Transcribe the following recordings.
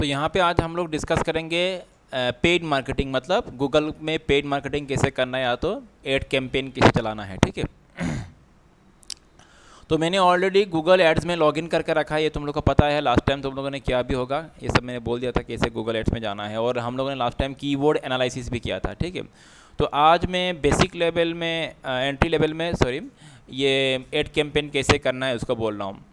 तो यहाँ पे आज हम लोग डिस्कस करेंगे पेड मार्केटिंग, मतलब गूगल में पेड मार्केटिंग कैसे करना है या तो एड कैंपेन कैसे चलाना है। ठीक है। तो मैंने ऑलरेडी गूगल एड्स में लॉगिन करके रखा है, ये तुम लोग को पता है। लास्ट टाइम तुम लोगों ने किया भी होगा, ये सब मैंने बोल दिया था कैसे गूगल एड्स में जाना है, और हम लोगों ने लास्ट टाइम कीवर्ड एनालिसिस भी किया था। ठीक है। तो आज मैं बेसिक लेवल में एंट्री लेवल में ये एड कैंपेन कैसे करना है उसको बोल रहा हूँ।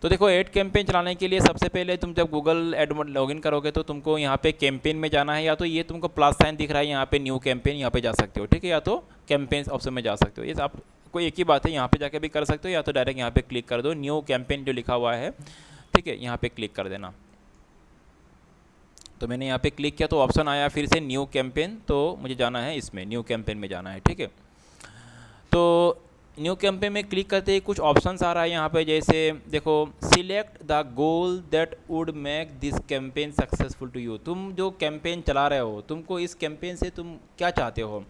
तो देखो, एड कैंपेन चलाने के लिए सबसे पहले तुम जब गूगल एड लॉगिन करोगे तो तुमको यहाँ पे कैंपेन में जाना है, या तो ये तुमको प्लस साइन दिख रहा है यहाँ पे न्यू कैंपेन, यहाँ पे जा सकते हो। ठीक है। या तो कैंपेन्स ऑप्शन में जा सकते हो, ये आप कोई एक ही बात है, यहाँ पे जाके भी कर सकते हो, या तो डायरेक्ट यहाँ पे क्लिक कर दो न्यू कैंपेन जो लिखा हुआ है। ठीक है, यहाँ पे क्लिक कर देना। तो मैंने यहाँ पे क्लिक किया तो ऑप्शन आया फिर से न्यू कैंपेन, तो मुझे जाना है इसमें, न्यू कैंपेन में जाना है। ठीक है। तो न्यू कैंपेन में क्लिक करते ही कुछ ऑप्शंस आ रहा है यहाँ पे, जैसे देखो, select the goal that would make this campaign successful to you. तुम जो कैंपेन चला रहे हो, तुमको इस कैंपेन से तुम क्या चाहते हो?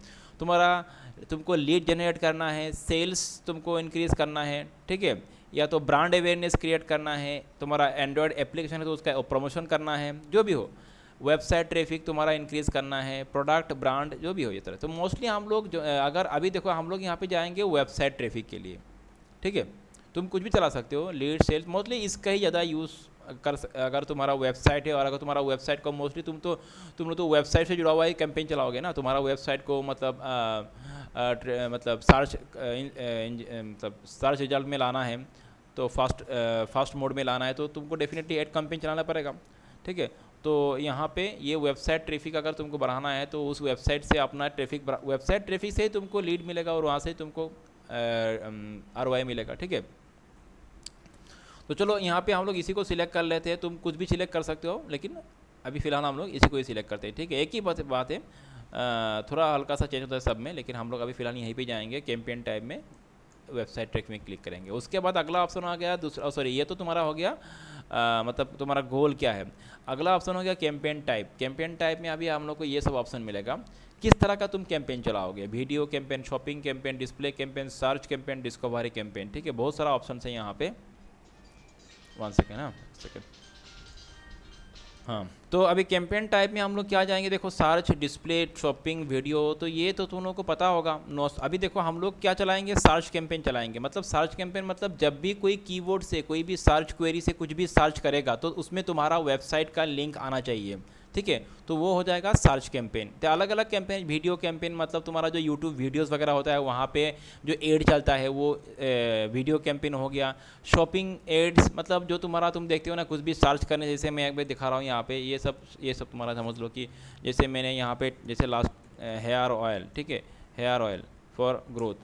तुमको लीड जनरेट करना है, सेल्स तुमको इंक्रीज़ करना है, ठीक है, या तो ब्रांड अवेयरनेस क्रिएट करना है, तुम्हारा एंड्रॉयड एप्लीकेशन है तो उसका प्रमोशन करना है, जो भी हो, वेबसाइट ट्रैफिक तुम्हारा इंक्रीज़ करना है, प्रोडक्ट ब्रांड जो भी हो ये तरह। तो मोस्टली हम लोग जो अगर अभी देखो, हम लोग यहाँ पे जाएंगे वेबसाइट ट्रैफिक के लिए। ठीक है। तुम कुछ भी चला सकते हो, लीड सेल्स, मोस्टली इसका ही ज़्यादा यूज़ अगर तुम्हारा वेबसाइट है, और अगर तुम्हारा वेबसाइट को मोस्टली तुम लोग तो वेबसाइट से जुड़ा हुआ ही कैंपेन चलाओगे ना। तुम्हारा वेबसाइट को मतलब सर्च रिजल्ट में लाना है, तो फास्ट मोड में लाना है, तो तुमको डेफिनेटली एड कैंपेन चलाना पड़ेगा। ठीक है। तो यहाँ पे ये वेबसाइट ट्रैफिक अगर तुमको बढ़ाना है तो उस वेबसाइट से अपना वेबसाइट ट्रैफिक से ही तुमको लीड मिलेगा, और वहाँ से तुमको ROI मिलेगा। ठीक है। तो चलो, यहाँ पे हम लोग इसी को सिलेक्ट कर लेते हैं। तुम कुछ भी सिलेक्ट कर सकते हो, लेकिन अभी फ़िलहाल हम लोग इसी को ही सिलेक्ट करते हैं। ठीक है। एक ही बात है, थोड़ा हल्का सा चेंज होता है सब में, लेकिन हम लोग अभी फ़िलहाल यहीं पे जाएंगे, कैंपेन टाइप में वेबसाइट ट्रैक में क्लिक करेंगे। उसके बाद अगला ऑप्शन आ गया दूसरा, सॉरी, ये तो तुम्हारा हो गया मतलब तुम्हारा गोल क्या है। अगला ऑप्शन हो गया कैंपेन टाइप। कैंपेन टाइप में अभी हम लोग को ये सब ऑप्शन मिलेगा, किस तरह का तुम कैंपेन चलाओगे, video campaign, shopping campaign, display campaign, search campaign, discovery campaign. ठीक है, बहुत सारा ऑप्शन है यहाँ पे। 1 सेकेंड, हाँ सेकेंड, हाँ। तो अभी कैंपेन टाइप में हम लोग क्या जाएंगे, देखो, सर्च, डिस्प्ले, शॉपिंग, वीडियो, तो ये तो तुम लोगों को पता होगा। अभी देखो, हम लोग क्या चलाएंगे, सर्च कैंपेन चलाएंगे। मतलब सर्च कैंपेन मतलब जब भी कोई कीवर्ड से, कोई भी सर्च क्वेरी से कुछ भी सर्च करेगा तो उसमें तुम्हारा वेबसाइट का लिंक आना चाहिए। ठीक है। तो वो हो जाएगा सर्च कैंपेन। तो अलग अलग कैंपेन, वीडियो कैंपेन मतलब तुम्हारा जो यूट्यूब वीडियोस वगैरह होता है वहाँ पे जो एड चलता है वो वीडियो कैंपेन हो गया। शॉपिंग एड्स मतलब जो तुम्हारा तुम देखते हो ना, कुछ भी सर्च करने, जैसे मैं एक बार दिखा रहा हूँ यहाँ पे, ये सब तुम्हारा समझ लो कि जैसे मैंने यहाँ पे जैसे लास्ट हेयर ऑयल, ठीक है, hair oil for growth,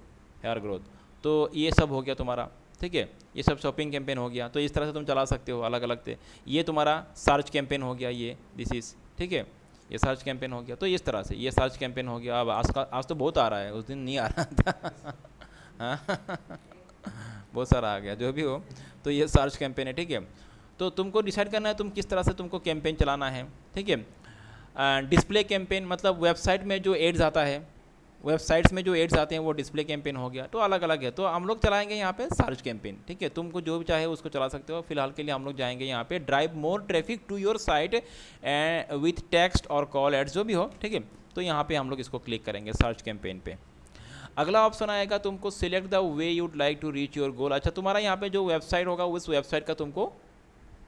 hair growth, तो ये सब हो गया तुम्हारा। ठीक है, ये सब शॉपिंग कैंपेन हो गया। तो इस तरह से तुम चला सकते हो अलग अलग से। ये तुम्हारा सर्च कैंपेन हो गया, ये दिस इज़, ठीक है, ये सर्च कैंपेन हो गया। तो इस तरह से ये सर्च कैंपेन हो गया। अब आज तो बहुत आ रहा है, उस दिन नहीं आ रहा था हाँ बहुत सारा आ गया, जो भी हो। तो ये सर्च कैंपेन है। ठीक है। तो तुमको डिसाइड करना है तुम किस तरह से तुमको कैंपेन चलाना है। ठीक है। डिस्प्ले कैंपेन मतलब वेबसाइट में जो एड्स आता है, वेबसाइट्स में जो एड्स आते हैं वो डिस्प्ले कैंपेन हो गया। तो अलग अलग है। तो हम लोग चलाएंगे यहाँ पे सर्च कैंपेन। ठीक है, तुमको जो भी चाहे उसको चला सकते हो। फिलहाल के लिए हम लोग जाएंगे यहाँ पे drive more traffic to your site with text और कॉल एड्स, जो भी हो। ठीक है। तो यहाँ पे हम लोग इसको क्लिक करेंगे सर्च कैंपेन पे। अगला ऑप्शन आएगा, तुमको select the way you'd like to reach your goal. अच्छा, तुम्हारा यहाँ पे जो वेबसाइट होगा उस वेबसाइट का तुमको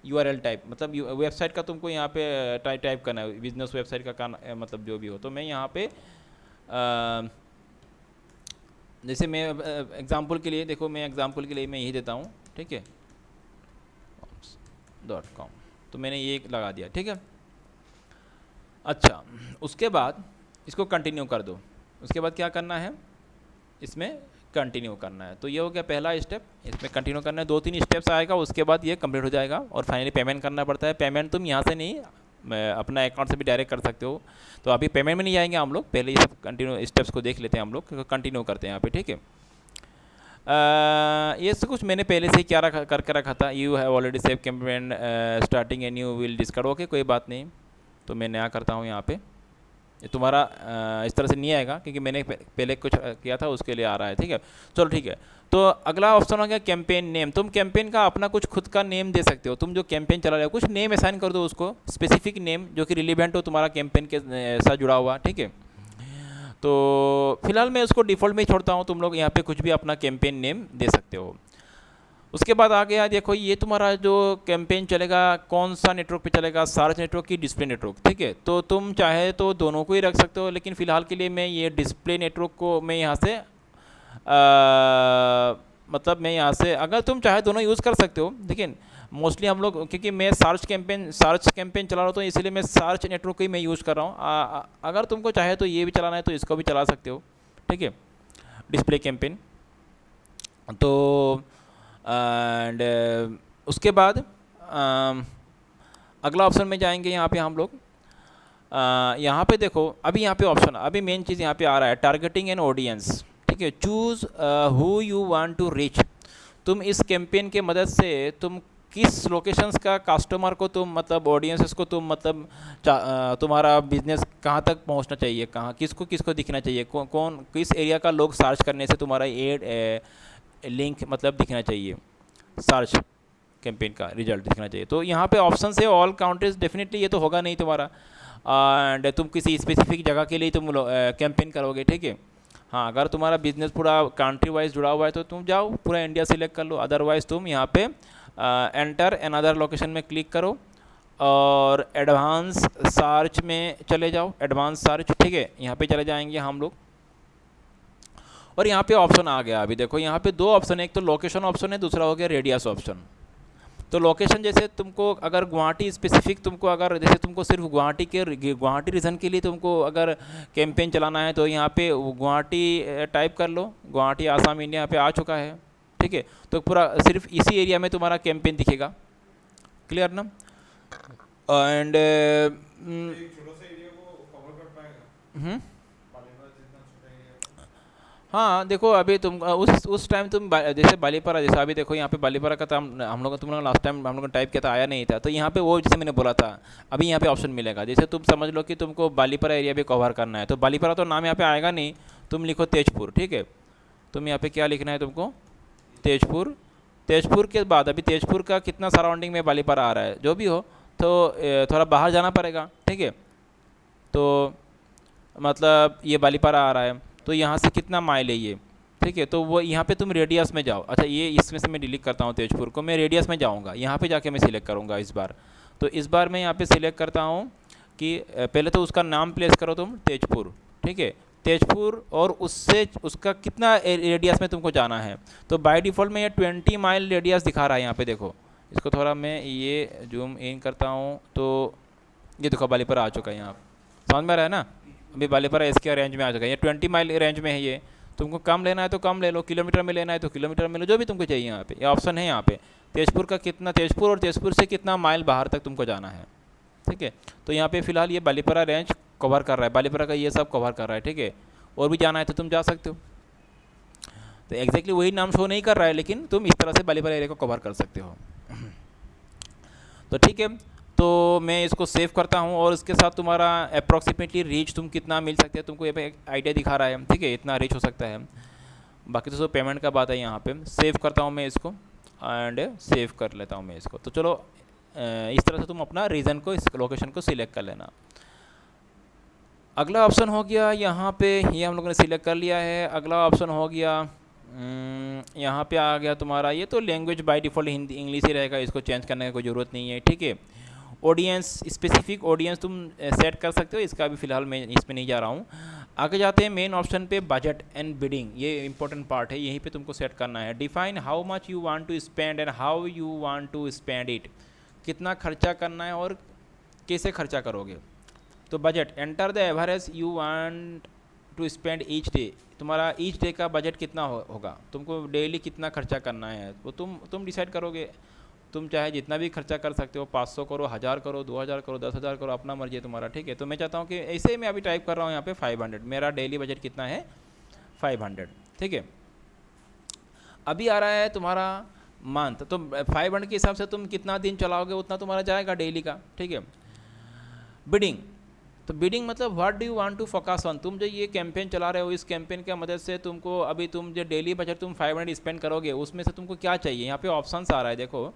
URL टाइप, मतलब वेबसाइट का तुमको यहाँ पे टाइप करना है, बिजनेस वेबसाइट का मतलब जो भी हो। तो मैं यहाँ पे जैसे मैं एग्जांपल के लिए, देखो, मैं एग्जांपल के लिए मैं यही देता हूँ। ठीक है, .com, तो मैंने ये लगा दिया। ठीक है। अच्छा, उसके बाद इसको कंटिन्यू कर दो। उसके बाद क्या करना है, इसमें कंटिन्यू करना है। तो ये हो गया पहला स्टेप, इसमें कंटिन्यू करना है। 2-3 स्टेप्स आएगा, उसके बाद ये कंप्लीट हो जाएगा और फाइनली पेमेंट करना पड़ता है। पेमेंट तुम यहाँ से नहीं, अपना अकाउंट से भी डायरेक्ट कर सकते हो। तो अभी पेमेंट में नहीं जाएंगे हम लोग, पहले ये सब कंटिन्यू स्टेप्स को देख लेते हैं हम लोग, कंटिन्यू करते हैं यहाँ पे। ठीक है। ये सब कुछ मैंने पहले से ही क्या करके रखा था। You have already save campaign starting and you will discover, okay, कोई बात नहीं। तो मैं नया करता हूँ यहाँ पे। ये तुम्हारा इस तरह से नहीं आएगा क्योंकि मैंने पहले कुछ किया था उसके लिए आ रहा है, ठीक है। चलो ठीक है। तो अगला ऑप्शन हो गया कैंपेन नेम। तुम कैंपेन का अपना कुछ खुद का नेम दे सकते हो। तुम जो कैंपेन चला रहे हो कुछ नेम असाइन कर दो उसको, स्पेसिफिक नेम जो कि रिलेवेंट हो तुम्हारा कैंपेन के साथ जुड़ा हुआ, ठीक है। तो फिलहाल मैं उसको डिफ़ॉल्ट में ही छोड़ता हूँ, तुम लोग यहाँ पे कुछ भी अपना कैंपेन नेम दे सकते हो। उसके बाद आ गया देखो ये तुम्हारा जो कैंपेन चलेगा कौन सा नेटवर्क पे चलेगा, सार्च नेटवर्क की डिस्प्ले नेटवर्क, ठीक है। तो तुम चाहे तो दोनों को ही रख सकते हो, लेकिन फ़िलहाल के लिए मैं ये डिस्प्ले नेटवर्क को मैं यहाँ से मतलब मैं यहाँ से, अगर तुम चाहे दोनों यूज़ कर सकते हो, लेकिन मोस्टली हम लोग क्योंकि मैं सार्च कैंपेन चला रहा हूँ तो इसलिए मैं सार्च नेटवर्क ही मैं यूज़ कर रहा हूँ। अगर तुमको चाहे तो ये भी चलाना है तो इसको भी चला सकते हो, ठीक है, डिस्प्ले कैंपेन। तो एंड उसके बाद अगला ऑप्शन में जाएंगे यहाँ पे हम लोग। यहाँ पे देखो अभी यहाँ पे ऑप्शन, अभी मेन चीज़ यहाँ पे आ रहा है टारगेटिंग एन ऑडियंस, ठीक है। Choose who you want to reach. तुम इस कैंपेन के मदद से तुम किस लोकेशंस का कस्टमर को तुम मतलब ऑडियंसेस को तुम मतलब तुम्हारा बिजनेस कहाँ तक पहुँचना चाहिए, कहाँ किसको किसको दिखना चाहिए, कौन किस एरिया का लोग सर्च करने से तुम्हारा एड लिंक मतलब दिखना चाहिए, सर्च कैंपेन का रिजल्ट दिखना चाहिए। तो यहाँ पे ऑप्शन है ऑल काउंट्रीज, डेफिनेटली ये तो होगा नहीं तुम्हारा, एंड तुम किसी स्पेसिफिक जगह के लिए तुम कैंपेन करोगे, ठीक है। हाँ, अगर तुम्हारा बिजनेस पूरा कंट्री वाइज जुड़ा हुआ है तो तुम जाओ पूरा इंडिया सिलेक्ट कर लो, अदरवाइज़ तुम यहाँ पे एंटर अनदर लोकेशन में क्लिक करो और एडवांस सर्च में चले जाओ, एडवांस सर्च, ठीक है। यहाँ पे चले जाएंगे हम लोग और यहाँ पे ऑप्शन आ गया। अभी देखो यहाँ पे दो ऑप्शन है, एक तो लोकेशन ऑप्शन है, दूसरा हो गया रेडियस ऑप्शन। तो लोकेशन जैसे तुमको अगर गुवाहाटी स्पेसिफिक तुमको अगर जैसे तुमको सिर्फ गुवाहाटी रीजन के लिए तुमको अगर कैंपेन चलाना है तो यहाँ पे गुवाहाटी टाइप कर लो, गुवाहाटी आसाम इंडिया यहाँ पे आ चुका है, ठीक है। तो पूरा सिर्फ इसी एरिया में तुम्हारा कैंपेन दिखेगा, क्लियर ना। एंड हाँ देखो अभी तुम उस टाइम तुम जैसे बालीपारा, जैसे अभी देखो यहाँ पे बालीपारा का तो हम लोग तुम लोग लास्ट टाइम हम लोग ने टाइप किया था आया नहीं था, तो यहाँ पे वो जैसे मैंने बोला था अभी यहाँ पे ऑप्शन मिलेगा। जैसे तुम समझ लो कि तुमको बालीपारा एरिया भी कवर करना है तो बालीपारा तो नाम यहाँ पे आएगा नहीं, तुम लिखो तेजपुर, ठीक है। तुम यहाँ पे क्या लिखना है तुमको, तेजपुर। तेजपुर के बाद अभी तेजपुर का कितना सराउंडिंग में बालीपारा आ रहा है जो भी हो तो थोड़ा बाहर जाना पड़ेगा, ठीक है। तो मतलब ये बालीपारा आ रहा है तो यहाँ से कितना माइल है ये, ठीक है। तो वो यहाँ पे तुम रेडियस में जाओ। अच्छा ये इसमें से मैं डिलीट करता हूँ तेजपुर को, मैं रेडियस में जाऊँगा, यहाँ पे जाके मैं सिलेक्ट करूँगा इस बार। तो इस बार मैं यहाँ पे सिलेक्ट करता हूँ कि पहले तो उसका नाम प्लेस करो तुम तेजपुर, ठीक है, तेजपुर, और उससे उसका कितना रेडियस में तुमको जाना है। तो बाय डिफ़ॉल्ट में ये 20 माइल रेडियस दिखा रहा है यहाँ पे, देखो इसको थोड़ा मैं ये जूम इन करता हूँ तो ये देखो बालीपारा आ चुका है, यहाँ समझ में आ रहा है ना। अभी बालीपारा इसके रेंज में आ चुका है, ये 20 माइल रेंज में है। ये तुमको कम लेना है तो कम ले लो, किलोमीटर में लेना है तो किलोमीटर में लो, जो भी तुमको चाहिए। यहाँ पे ये ऑप्शन है यहाँ पे तेजपुर का कितना, तेजपुर और तेजपुर से कितना माइल बाहर तक तुमको जाना है, ठीक है। तो यहाँ पे फिलहाल ये बालीपारा रेंज कवर कर रहा है, बालीपारा का ये सब कवर कर रहा है, ठीक है। और भी जाना है तो तुम जा सकते हो। तो एग्जैक्टली वही नाम शो नहीं कर रहा है लेकिन तुम इस तरह से बालीपारा एरिया को कवर कर सकते हो। तो ठीक है, तो मैं इसको सेव करता हूँ और इसके साथ तुम्हारा अप्रॉक्सीमेटली रीच तुम कितना मिल सकते हैं तुमको ये पे आइडिया दिखा रहा है, ठीक है, इतना रीच हो सकता है। बाकी तो सब पेमेंट का बात है। यहाँ पे सेव करता हूँ मैं इसको एंड सेव कर लेता हूँ मैं इसको। तो चलो इस तरह से तुम अपना रीजन को, इस लोकेशन को सिलेक्ट कर लेना। अगला ऑप्शन हो गया यहाँ पे, ये हम लोगों ने सिलेक्ट कर लिया है। अगला ऑप्शन हो गया यहाँ पे आ गया तुम्हारा, ये तो language by default Hindi English ही रहेगा, इसको चेंज करने की कोई ज़रूरत नहीं है, ठीक है। ऑडियंस, स्पेसिफिक ऑडियंस तुम सेट कर सकते हो, इसका भी फ़िलहाल मैं इसमें नहीं जा रहा हूँ। आगे जाते हैं मेन ऑप्शन पे, बजट एंड बिडिंग, ये इंपॉर्टेंट पार्ट है, यहीं पे तुमको सेट करना है। Define how much you want to spend and how you want to spend it, कितना खर्चा करना है और कैसे खर्चा करोगे। तो budget, enter the average you want to spend each day, तुम्हारा ईच डे का बजट कितना होगा, तुमको डेली कितना खर्चा करना है वो तुम डिसाइड करोगे। तुम चाहे जितना भी खर्चा कर सकते हो, 500 करो, 1000 करो, 2000 करो, 10,000 करो, अपना मर्जी है तुम्हारा, ठीक है। तो मैं चाहता हूँ कि ऐसे ही मैं अभी टाइप कर रहा हूँ यहाँ पे 500, मेरा डेली बजट कितना है 500, ठीक है। अभी आ रहा है तुम्हारा मंथ, तो 500 के हिसाब से तुम कितना दिन चलाओगे उतना तुम्हारा जाएगा डेली का, ठीक है। बिडिंग, तो बिडिंग मतलब what do you want to focus on, तुम जो ये कैंपेन चला रहे हो, इस कैंपेन की मदद से तुमको अभी तुम जो डेली बजट तुम 500 स्पेंड करोगे उसमें से तुमको क्या चाहिए, यहाँ पे ऑप्शंस आ रहा है देखो,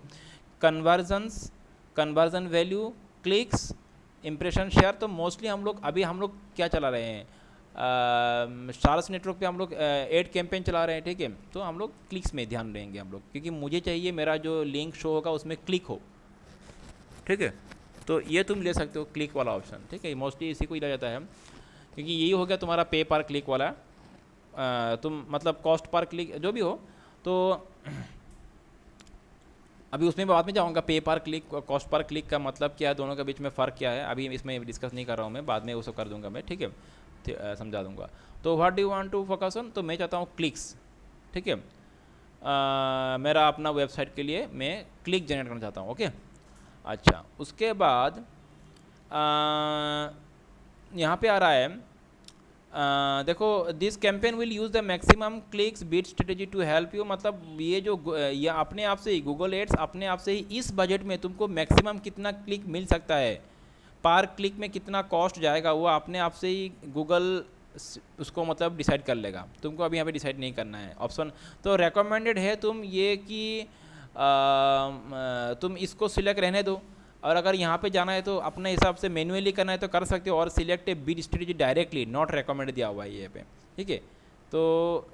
convergence, conversion value, clicks, impression share. तो मोस्टली हम लोग क्या चला रहे हैं, सारस नेटवर्क पे हम लोग एड कैंपेन चला रहे हैं, ठीक है। तो हम लोग क्लिक्स में ध्यान देंगे हम लोग, क्योंकि मुझे चाहिए मेरा जो लिंक शो होगा उसमें क्लिक हो, ठीक है। तो ये तुम ले सकते हो क्लिक वाला ऑप्शन, ठीक है, मोस्टली इसी को ही लिया जाता है, क्योंकि यही हो गया तुम्हारा पे पर क्लिक वाला। तुम मतलब कॉस्ट पर क्लिक जो भी हो, तो अभी उसमें बाद में जाऊँगा, पे पर क्लिक कॉस्ट पर क्लिक का मतलब क्या है, दोनों के बीच में फ़र्क क्या है, अभी इसमें डिस्कस नहीं कर रहा हूँ मैं, बाद में वो सब कर दूँगा मैं, ठीक है, समझा दूँगा। तो what do you want to focus on, तो मैं चाहता हूँ क्लिक्स, ठीक है। मेरा अपना वेबसाइट के लिए मैं क्लिक जनरेट करना चाहता हूँ, ओके। अच्छा, उसके बाद यहाँ पे आ रहा है, देखो, this campaign will use the maximum clicks bid strategy to help you, मतलब ये अपने आप से ही गूगल एड्स अपने आप से ही इस बजट में तुमको मैक्सिमम कितना क्लिक मिल सकता है, पर क्लिक में कितना कॉस्ट जाएगा, वो अपने आप से ही गूगल उसको मतलब डिसाइड कर लेगा, तुमको अभी यहाँ पे डिसाइड नहीं करना है ऑप्शन। तो रेकमेंडेड है तुम ये कि तुम इसको सिलेक्ट रहने दो, और अगर यहाँ पे जाना है तो अपने हिसाब से मैन्युअली करना है तो कर सकते हो, और select A bid strategy directly, not recommend दिया हुआ है ये पे, ठीक है। तो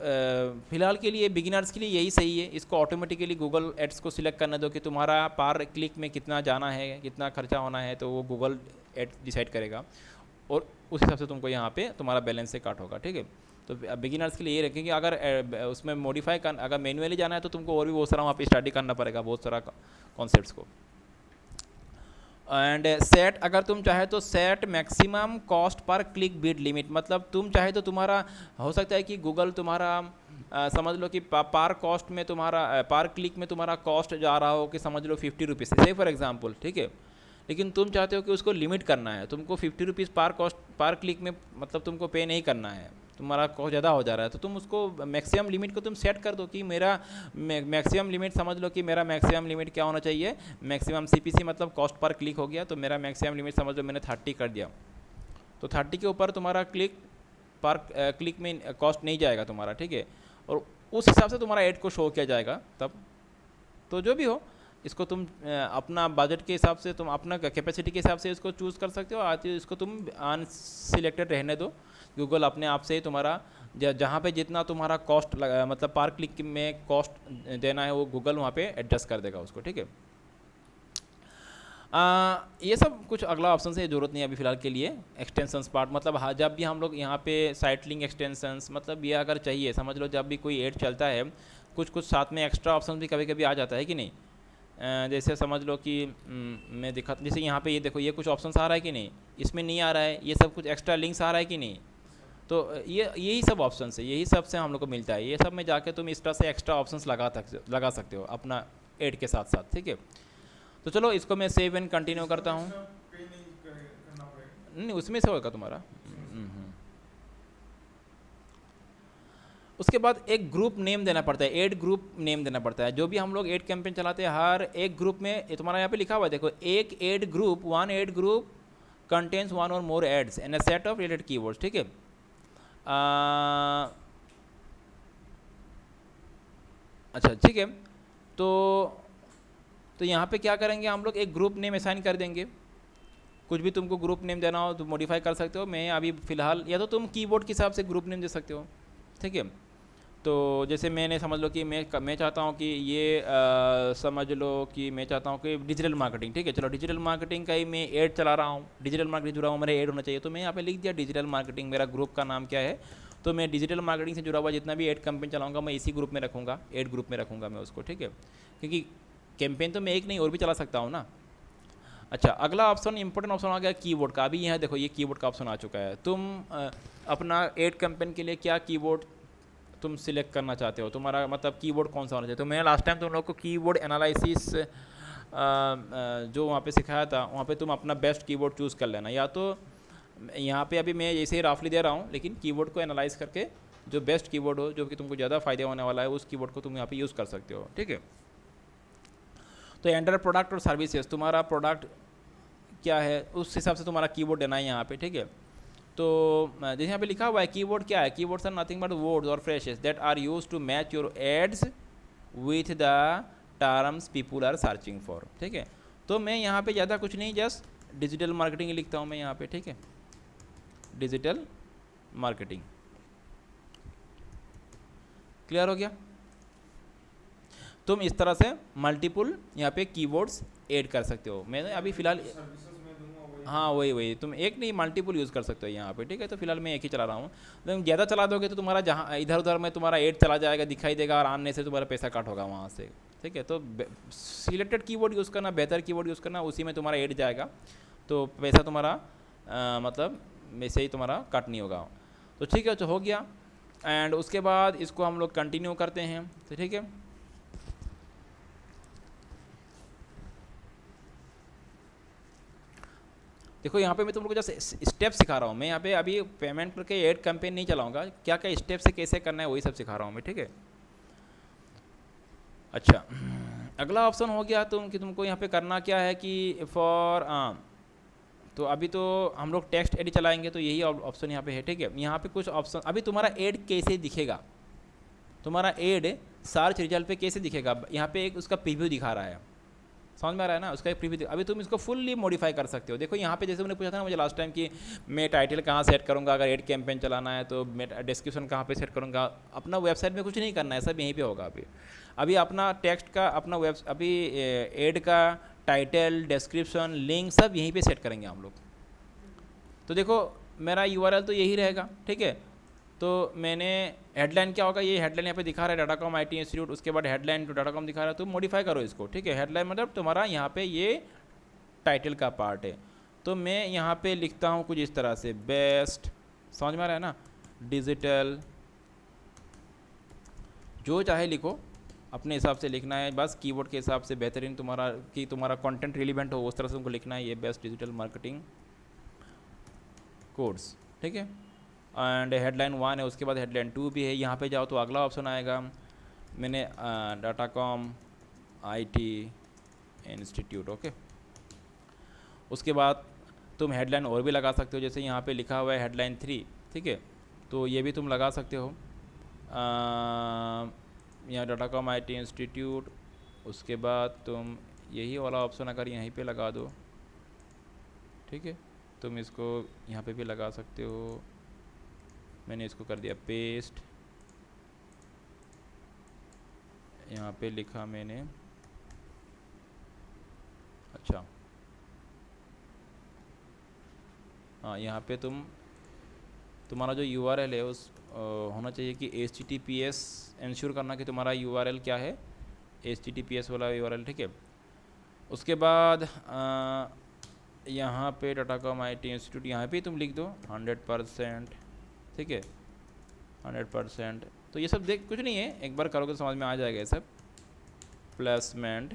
फिलहाल के लिए बिगिनर्स के लिए यही सही है, इसको ऑटोमेटिकली गूगल एड्स को सिलेक्ट करने दो कि तुम्हारा पर क्लिक में कितना जाना है, कितना खर्चा होना है, तो वो गूगल एड्स डिसाइड करेगा, और उस हिसाब से तुमको यहाँ पे तुम्हारा बैलेंस से काट होगा, ठीक है। तो बिगिनर्स के लिए ये रखेंगे, अगर उसमें मॉडिफाई कर, अगर मैन्युअली जाना है तो तुमको और भी बहुत सारा वहाँ पे स्टडी करना पड़ेगा, बहुत सारा कॉन्सेप्ट्स को। एंड सेट, अगर तुम चाहे तो set maximum cost per click bid limit, मतलब तुम चाहे तो तुम्हारा हो सकता है कि गूगल तुम्हारा समझ लो कि पर कॉस्ट में तुम्हारा पर क्लिक में तुम्हारा कॉस्ट जा रहा हो कि समझ लो 50 रुपीज़ से फॉर एग्जांपल, ठीक है। लेकिन तुम चाहते हो कि उसको लिमिट करना है, तुमको 50 रुपीज़ पर कॉस्ट पर क्लिक में मतलब तुमको पे नहीं करना है, तुम्हारा कॉस्ट ज़्यादा हो जा रहा है, तो तुम उसको मैक्सिमम लिमिट को तुम सेट कर दो कि मेरा मैक्सिमम लिमिट, समझ लो कि मेरा मैक्सिमम लिमिट क्या होना चाहिए, मैक्सिमम CPC मतलब कॉस्ट पर क्लिक हो गया, तो मेरा मैक्सिमम लिमिट समझ लो मैंने 30 कर दिया, तो 30 के ऊपर तुम्हारा क्लिक पर क्लिक में कॉस्ट नहीं जाएगा तुम्हारा, ठीक है, और उस हिसाब से तुम्हारा एड को शो किया जाएगा तब। तो जो भी हो, इसको तुम अपना बजट के हिसाब से, तुम अपना कैपेसिटी के हिसाब से इसको चूज़ कर सकते हो, आते इसको तुम अनसिलेक्टेड रहने दो, गूगल अपने आप से ही तुम्हारा जहाँ पे जितना तुम्हारा कॉस्ट मतलब पर क्लिक में कॉस्ट देना है वो गूगल वहाँ पे एडजस्ट कर देगा उसको, ठीक है। ये सब कुछ अगला ऑप्शन से ज़रूरत नहीं है अभी फ़िलहाल के लिए। एक्सटेंशंस पार्ट मतलब हाँ, जब भी हम लोग यहाँ पे साइट लिंक एक्सटेंशंस मतलब ये अगर चाहिए, समझ लो जब भी कोई ऐड चलता है कुछ कुछ साथ में एक्स्ट्रा ऑप्शन भी कभी कभी आ जाता है कि नहीं। जैसे समझ लो कि मैं दिखा, जैसे यहाँ पे ये देखो, ये कुछ ऑप्शंस आ रहा है कि नहीं, इसमें नहीं आ रहा है, ये सब कुछ एक्स्ट्रा लिंक्स आ रहा है कि नहीं, तो ये यही सब ऑप्शंस है, यही सब से हम लोग को मिलता है, ये सब में जाके तुम इस तरह से एक्स्ट्रा ऑप्शंस लगा सकते हो अपना ऐड के साथ साथ, ठीक है। तो चलो इसको मैं सेव एंड कंटिन्यू करता हूँ। नहीं, उसमें से होगा तुम्हारा। उसके बाद एक ग्रुप नेम देना पड़ता है, एड ग्रुप नेम देना पड़ता है। जो भी हम लोग एड कैंपेन चलाते हैं, हर एक ग्रुप में तुम्हारा यहाँ पे लिखा हुआ है देखो, एक ad group, one ad group contains one or more ads and a set of related keywords, ठीक है। अच्छा ठीक है, तो यहाँ पे क्या करेंगे हम लोग, एक ग्रुप नेम असाइन कर देंगे। कुछ भी तुमको ग्रुप नेम देना हो तो मॉडिफाई कर सकते हो। मैं अभी फ़िलहाल, या तो तुम कीबोर्ड के हिसाब से ग्रुप नेम दे सकते हो, ठीक है। तो जैसे मैंने समझ लो कि मैं चाहता हूँ कि ये समझ लो कि मैं चाहता हूँ कि डिजिटल मार्केटिंग, ठीक है। चलो डिजिटल मार्केटिंग का ही मैं ऐड चला रहा हूँ, डिजिटल मार्केटिंग जुड़ा हुआ मेरा ऐड होना चाहिए, तो मैं यहाँ पे लिख दिया डिजिटल मार्केटिंग। मेरा ग्रुप का नाम क्या है, तो मैं डिजिटल मार्केटिंग से जुड़ा हुआ जितना भी ऐड कैंपेन चलाऊँगा मैं इसी ग्रुप में रखूँगा, ऐड ग्रुप में रखूँगा मैं उसको, ठीक है। क्योंकि कैंपेन तो मैं एक नहीं और भी चला सकता हूँ ना। अच्छा, अगला ऑप्शन इंपॉर्टेंट ऑप्शन आ गया कीबोर्ड का। अभी यहाँ देखो, ये कीबोर्ड का ऑप्शन आ चुका है। तुम अपना ऐड कैंपेन के लिए क्या कीबोर्ड तुम सिलेक्ट करना चाहते हो, तुम्हारा मतलब कीबोर्ड कौन सा होना चाहिए। तो मैंने लास्ट टाइम तुम लोग को कीबोर्ड एनालिसिस जो वहाँ पे सिखाया था, वहाँ पे तुम अपना बेस्ट कीबोर्ड चूज़ कर लेना। या तो यहाँ पे अभी मैं ऐसे ही राफली दे रहा हूँ, लेकिन कीबोर्ड को एनालाइज करके जो बेस्ट कीबोर्ड हो, जो कि तुमको ज़्यादा फ़ायदा होने वाला है, उस कीबोर्ड को तुम यहाँ पे यूज़ कर सकते हो, ठीक है। तो एंडर प्रोडक्ट और सर्विसेज, तुम्हारा प्रोडक्ट क्या है उस हिसाब से तुम्हारा कीवर्ड देना है यहाँ पे, ठीक है। तो जैसे यहाँ पे लिखा हुआ है कीवर्ड क्या है, keywords are nothing but words और phrases that are used to match your ads with the terms people are searching for, ठीक है। तो मैं यहाँ पे ज़्यादा कुछ नहीं, जस्ट डिजिटल मार्केटिंग लिखता हूँ मैं यहाँ पे, ठीक है, डिजिटल मार्केटिंग। क्लियर हो गया। तुम इस तरह से मल्टीपल यहाँ पे कीवर्ड्स ऐड कर सकते हो। मैंने अभी फ़िलहाल, हाँ वही तुम एक नहीं मल्टीपल यूज़ कर सकते हो यहाँ पे, ठीक है। तो फिलहाल मैं एक ही चला रहा हूँ। तुम ज़्यादा चला दोगे तो तुम्हारा जहाँ इधर उधर में तुम्हारा ऐड चला जाएगा, दिखाई देगा, और आने से तुम्हारा पैसा कट होगा वहाँ से, ठीक है। तो सिलेक्टेड कीवर्ड यूज़ करना, बेहतर कीवर्ड यूज़ करना, उसी में तुम्हारा ऐड जाएगा, तो पैसा तुम्हारा मतलब वैसे ही तुम्हारा कट नहीं होगा। तो ठीक है, तो हो गया। एंड उसके बाद इसको हम लोग कंटिन्यू करते हैं, तो ठीक है। देखो यहाँ पे मैं तुम लोग को जस्ट स्टेप सिखा रहा हूँ। मैं यहाँ पे अभी पेमेंट करके ऐड कैंपेन नहीं चलाऊंगा, क्या क्या स्टेप से कैसे करना है वही सब सिखा रहा हूँ मैं, ठीक है। अच्छा, अगला ऑप्शन हो गया कि तुमको यहाँ पे करना क्या है कि फॉर तो अभी तो हम लोग टेक्स्ट एड चलाएंगे, तो यही ऑप्शन यहाँ पे है, ठीक है। यहाँ पे कुछ ऑप्शन, अभी तुम्हारा एड कैसे दिखेगा, तुम्हारा एड सर्च रिजल्ट पे कैसे दिखेगा, यहाँ पे एक उसका प्रीव्यू दिखा रहा है, समझ में आ रहा है ना, उसका एक प्रीव्यू। अभी तुम इसको फुल्ली मॉडिफाई कर सकते हो। देखो यहाँ पे जैसे मैंने पूछा था ना मुझे लास्ट टाइम कि मैं टाइटल कहाँ सेट करूँगा, अगर एड कैंपेन चलाना है तो मैं डिस्क्रिप्शन कहाँ पे सेट करूँगा। अपना वेबसाइट में कुछ नहीं करना है, सब यहीं पे होगा। अभी अपना टेक्स्ट का अपना अभी एड का टाइटल, डिस्क्रिप्शन, लिंक सब यहीं पर सेट करेंगे हम लोग। तो देखो मेरा URL तो यही रहेगा, ठीक है। तो मैंने हेडलाइन क्या होगा, ये हेडलाइन यहाँ पे दिखा रहा है डाटाकॉम IT इंस्टीट्यूट, उसके बाद हेडलाइन टू डाटाकॉम दिखा रहा है, तो मॉडिफाई करो इसको, ठीक है। हेडलाइन मतलब तुम्हारा यहाँ पे ये टाइटल का पार्ट है, तो मैं यहाँ पे लिखता हूँ कुछ इस तरह से, बेस्ट, समझ में आ रहा है ना, डिजिटल, जो चाहे लिखो, अपने हिसाब से लिखना है, बस कीवर्ड के हिसाब से बेहतरीन तुम्हारा कंटेंट रिलेवेंट हो उस तरह से तुमको लिखना है। ये बेस्ट डिजिटल मार्केटिंग कोर्स, ठीक है। एंड हेडलाइन 1 है, उसके बाद हेडलाइन 2 भी है। यहाँ पे जाओ तो अगला ऑप्शन आएगा, मैंने डाटाकॉम IT इंस्टीट्यूट, ओके। उसके बाद तुम हेडलाइन और भी लगा सकते हो, जैसे यहाँ पे लिखा हुआ है हेडलाइन 3, ठीक है, तो ये भी तुम लगा सकते हो। यहाँ डाटाकॉम IT इंस्टीट्यूट, उसके बाद तुम यही वाला ऑप्शन अगर यहीं पे लगा दो, ठीक है, तुम इसको यहाँ पे भी लगा सकते हो। मैंने इसको कर दिया पेस्ट, यहाँ पे लिखा मैंने, अच्छा हाँ, यहाँ पे तुम्हारा जो URL है उस होना चाहिए कि HTTPS, इंश्योर करना कि तुम्हारा URL क्या है, HTTPS वाला URL, ठीक है। उसके बाद यहाँ पे डाटाकॉम IT इंस्टीट्यूट यहाँ पे तुम लिख दो 100%, ठीक है, 100%। तो ये सब देख कुछ नहीं है, एक बार करोगे तो समझ में आ जाएगा ये सब, प्लेसमेंट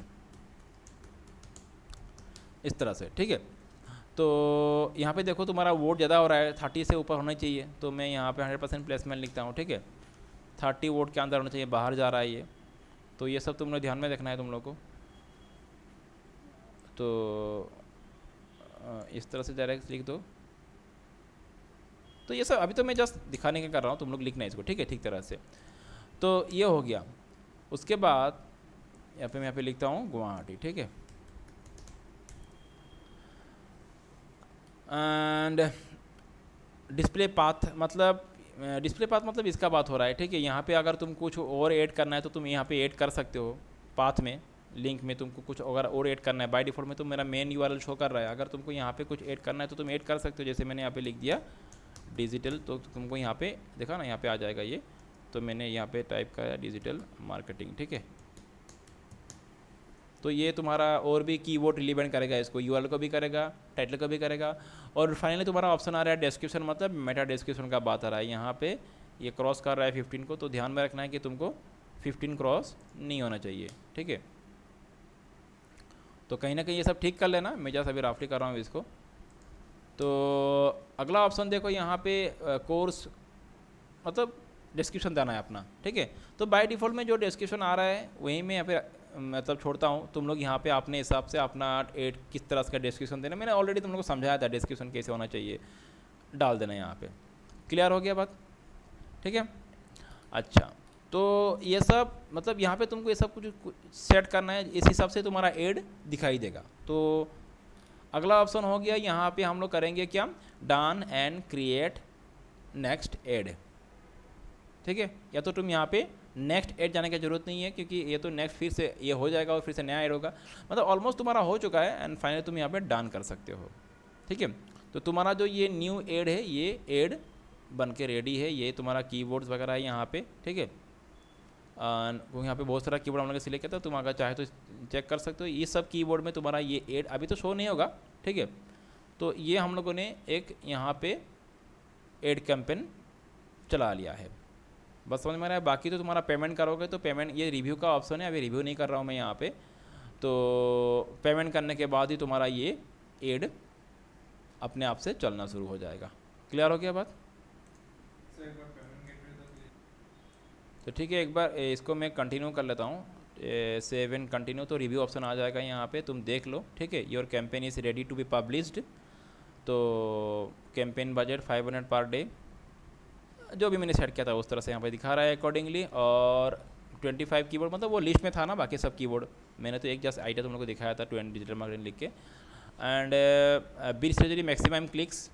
इस तरह से, ठीक है। तो यहाँ पे देखो तुम्हारा वोट ज़्यादा हो रहा है, 30 से ऊपर होना चाहिए, तो मैं यहाँ पे 100% प्लेसमेंट लिखता हूँ, ठीक है। 30 वोट के अंदर होना चाहिए, बाहर जा रहा है ये, तो ये सब तुमने ध्यान में रखना है तुम लोग को। तो इस तरह से डायरेक्ट लिख दो। तो ये सब अभी तो मैं जस्ट दिखाने का कर रहा हूँ, तुम लोग लिखना है इसको, ठीक है, ठीक तरह से। तो ये हो गया। उसके बाद यहाँ पे लिखता हूँ गुवाहाटी, ठीक है। एंड डिस्प्ले पाथ मतलब इसका बात हो रहा है, ठीक है। यहाँ पे अगर तुम कुछ और ऐड करना है तो तुम यहाँ पे ऐड कर सकते हो, पाथ में, लिंक में तुमको कुछ अगर और ऐड करना है। बाय डिफ़ॉल्ट में तो मेरा मेन URL शो कर रहा है, अगर तुमको यहाँ पे कुछ ऐड करना है तो तुम ऐड कर सकते हो। जैसे मैंने यहाँ पे लिख दिया डिजिटल, तो तुमको यहाँ पे देखा ना, यहाँ पे आ जाएगा ये, तो मैंने यहाँ पे टाइप किया डिजिटल मार्केटिंग, ठीक है। तो ये तुम्हारा और भी कीवर्ड रिलेवेंट करेगा, इसको URL को भी करेगा, टाइटल को भी करेगा। और फाइनली तुम्हारा ऑप्शन आ रहा है डिस्क्रिप्शन, मतलब मेटा डिस्क्रिप्शन का बात आ रहा है। यहाँ पे ये क्रॉस कर रहा है 15 को, तो ध्यान में रखना है कि तुमको 15 क्रॉस नहीं होना चाहिए, ठीक है। तो कहीं ना कहीं ये सब ठीक कर लेना, मैं जैसा अभी राफली कर रहा हूँ इसको। तो अगला ऑप्शन देखो, यहाँ पे कोर्स मतलब डिस्क्रिप्शन देना है अपना, ठीक है। तो बाय डिफ़ॉल्ट में जो डिस्क्रिप्शन आ रहा है वहीं में यहाँ पे मतलब छोड़ता हूँ, तुम लोग यहाँ पे अपने हिसाब से अपना एड किस तरह का डिस्क्रिप्शन देना, मैंने ऑलरेडी तुम लोग को समझाया था डिस्क्रिप्शन कैसे होना चाहिए, डाल देना यहाँ पे। क्लियर हो गया बात? ठीक है। अच्छा, तो ये सब मतलब यहाँ पे तुमको ये सब कुछ सेट करना है, इस हिसाब से तुम्हारा एड दिखाई देगा। तो अगला ऑप्शन हो गया, यहाँ पे हम लोग करेंगे क्या, done and create next ad. ठीक है, या तो तुम यहाँ पे नेक्स्ट ऐड जाने की ज़रूरत नहीं है, क्योंकि ये तो नेक्स्ट फिर से ये हो जाएगा और फिर से नया ऐड होगा, मतलब ऑलमोस्ट तुम्हारा हो चुका है एंड फाइनली तुम यहाँ पे डन कर सकते हो। ठीक है, तो तुम्हारा जो ये न्यू ऐड है ये ऐड बन के रेडी है, ये तुम्हारा कीबोर्ड्स वगैरह है यहाँ पे। ठीक है, यहाँ पे बहुत सारा कीबोर्ड हम लोग सिलेक्ट किया था, तुम अगर चाहे तो चेक कर सकते हो। ये सब कीबोर्ड में तुम्हारा ये ऐड अभी तो शो नहीं होगा। ठीक है, तो ये हम लोगों ने एक यहाँ पे ऐड कैंपेन चला लिया है, बस समझ में आ रहा है। बाकी तो तुम्हारा पेमेंट करोगे तो पेमेंट, ये रिव्यू का ऑप्शन है, अभी रिव्यू नहीं कर रहा हूँ मैं यहाँ पे, तो पेमेंट करने के बाद ही तुम्हारा ये ऐड अपने आप से चलना शुरू हो जाएगा। क्लियर हो गया बात? तो ठीक है, एक बार इसको मैं कंटिन्यू कर लेता हूँ, सेव एंड कंटिन्यू, तो रिव्यू ऑप्शन आ जाएगा यहाँ पे, तुम देख लो। ठीक है, your campaign is ready to be published, तो कैंपेन बजट 500 पर डे, जो भी मैंने सेट किया था उस तरह से यहाँ पे दिखा रहा है अकॉर्डिंगली। और 25 कीबोर्ड, मतलब वो लिस्ट में था ना बाकी सब कीबोर्ड, मैंने तो एक जस्ट आइडिया तुम लोग को दिखाया था 20 डिजिटल मार्केटिंग लिख के। And bill surgery maximum clicks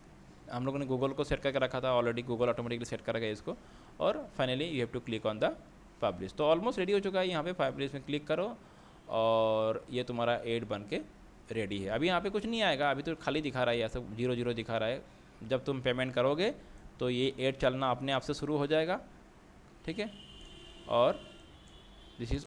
हम लोगों ने गूगल को सेट करके रखा था ऑलरेडी, गूगल ऑटोमेटिकली सेट करेगा इसको। और finally you have to click on the publish, तो ऑलमोस्ट रेडी हो चुका है। यहाँ पे पब्लिश में क्लिक करो और ये तुम्हारा ऐड बन के रेडी है। अभी यहाँ पे कुछ नहीं आएगा, अभी तो खाली दिखा रहा है, ऐसा 0 दिखा रहा है। जब तुम पेमेंट करोगे तो ये ऐड चलना अपने आप से शुरू हो जाएगा। ठीक है, और दिस इज़